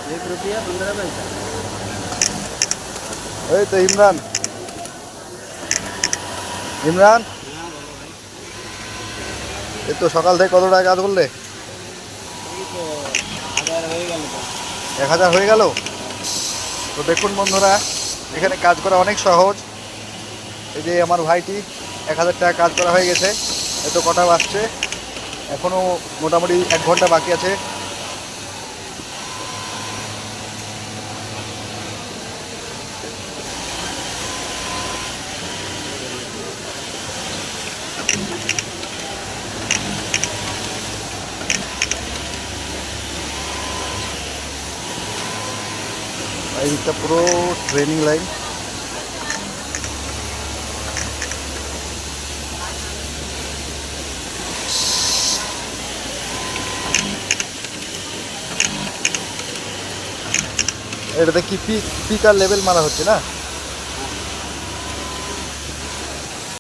₹1.15। এই তো ইমরান, ইমরান এই তো সকাল থেকে কত টাকা কাজ করলে? এই তো 1000 হয়ে গেল তো। 1000 হয়ে গেল। তো দেখুন বন্ধুরা, এখানে কাজ করা অনেক সহজ। এই যে আমার ভাইটি 1000 টাকা কাজ করা হয়ে গেছে। এই তো কটা বাজছে, এখনও মোটামুটি 1 ঘন্টা বাকি আছে। এই দিকটা পুরো ট্রেনিং লাইন। এটাতে কি পিক আর লেভেল মারা হচ্ছে না?